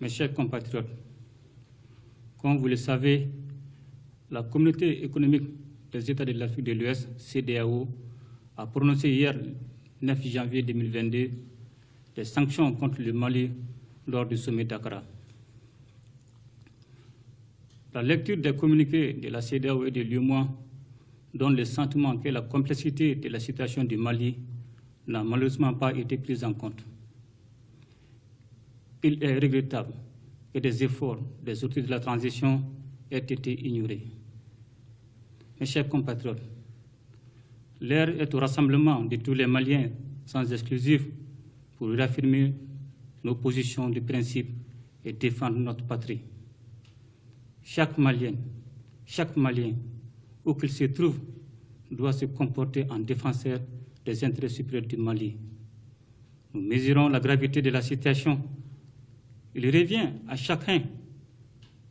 Mes chers compatriotes, comme vous le savez, la Communauté économique des États de l'Afrique de l'Ouest, CEDEAO, a prononcé hier, 9 janvier 2022, des sanctions contre le Mali lors du sommet d'Accra. La lecture des communiqués de la CEDEAO et de l'UEMOA donne le sentiment que la complexité de la situation du Mali n'a malheureusement pas été prise en compte. Il est regrettable que des efforts des autorités de la transition aient été ignorés. Mes chers compatriotes, l'heure est au rassemblement de tous les Maliens sans exclusif pour réaffirmer nos positions de principe et défendre notre patrie. Chaque Malien, où qu'il se trouve, doit se comporter en défenseur des intérêts supérieurs du Mali. Nous mesurons la gravité de la situation. Il revient à chacun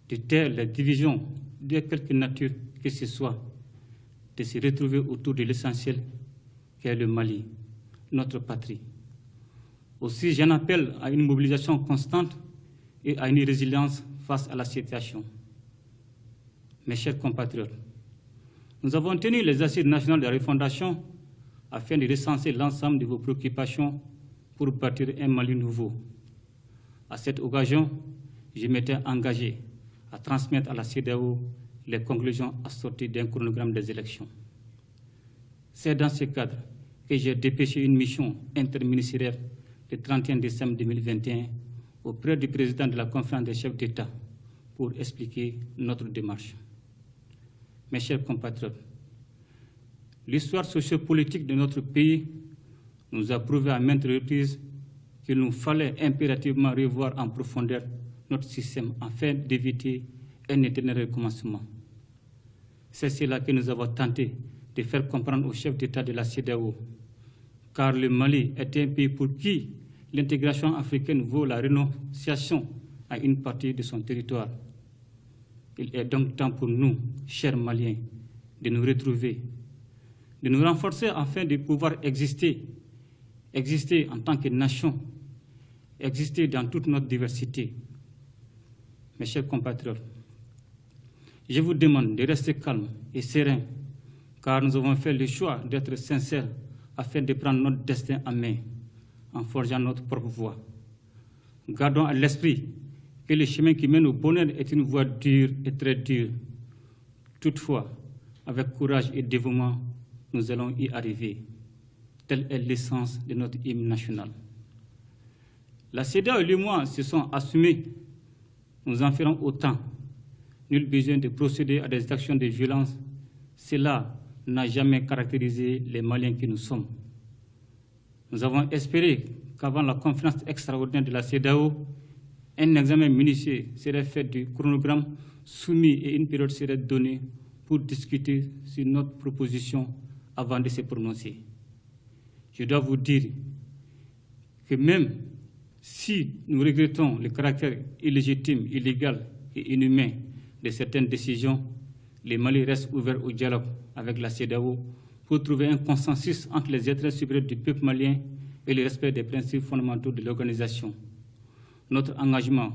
de taire les divisions de quelque nature que ce soit, de se retrouver autour de l'essentiel qu'est le Mali, notre patrie. Aussi, j'en appelle à une mobilisation constante et à une résilience face à la situation. Mes chers compatriotes, nous avons tenu les assises nationales de la refondation afin de recenser l'ensemble de vos préoccupations pour bâtir un Mali nouveau. À cette occasion, je m'étais engagé à transmettre à la CEDEAO les conclusions assorties d'un chronogramme des élections. C'est dans ce cadre que j'ai dépêché une mission interministérielle le 31 décembre 2021 auprès du président de la conférence des chefs d'État pour expliquer notre démarche. Mes chers compatriotes, l'histoire sociopolitique de notre pays nous a prouvé à maintes reprises qu'il nous fallait impérativement revoir en profondeur notre système afin d'éviter un éternel recommencement. C'est cela que nous avons tenté de faire comprendre aux chefs d'État de la CEDEAO, car le Mali est un pays pour qui l'intégration africaine vaut la renonciation à une partie de son territoire. Il est donc temps pour nous, chers Maliens, de nous retrouver, de nous renforcer afin de pouvoir exister en tant que nation, exister dans toute notre diversité. Mes chers compatriotes, je vous demande de rester calme et serein, car nous avons fait le choix d'être sincères afin de prendre notre destin en main, en forgeant notre propre voie. Gardons à l'esprit que le chemin qui mène au bonheur est une voie dure et très dure. Toutefois, avec courage et dévouement, nous allons y arriver. Telle est l'essence de notre hymne national. La CEDEAO et l'UEMOA se sont assumés. Nous en ferons autant. Nul besoin de procéder à des actions de violence. Cela n'a jamais caractérisé les Maliens que nous sommes. Nous avons espéré qu'avant la conférence extraordinaire de la CEDEAO, un examen minutieux serait fait du chronogramme soumis et une période serait donnée pour discuter sur notre proposition avant de se prononcer. Je dois vous dire que même si nous regrettons le caractère illégitime, illégal et inhumain de certaines décisions, le Mali reste ouvert au dialogue avec la CEDEAO pour trouver un consensus entre les intérêts supérieurs du peuple malien et le respect des principes fondamentaux de l'organisation. Notre engagement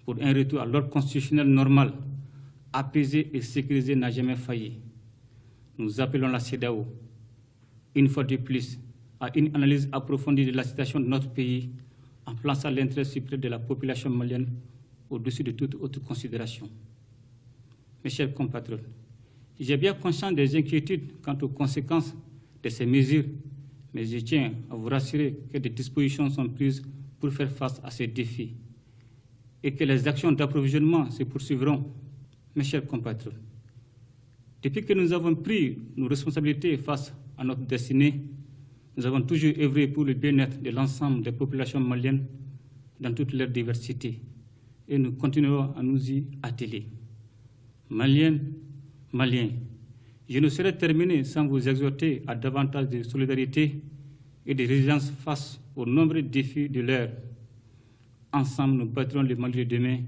pour un retour à l'ordre constitutionnel normal, apaisé et sécurisé n'a jamais failli. Nous appelons la CEDEAO, une fois de plus, à une analyse approfondie de la situation de notre pays en plaçant l'intérêt supérieur de la population malienne au-dessus de toute autre considération. Mes chers compatriotes, j'ai bien conscience des inquiétudes quant aux conséquences de ces mesures, mais je tiens à vous rassurer que des dispositions sont prises pour faire face à ces défis et que les actions d'approvisionnement se poursuivront. Mes chers compatriotes, depuis que nous avons pris nos responsabilités face à notre destinée, nous avons toujours œuvré pour le bien-être de l'ensemble des populations maliennes dans toute leur diversité et nous continuerons à nous y atteler. Maliennes, Maliens, je ne saurais terminer sans vous exhorter à davantage de solidarité et de résilience face aux nombreux défis de l'heure. Ensemble, nous bâtirons le Mali de demain.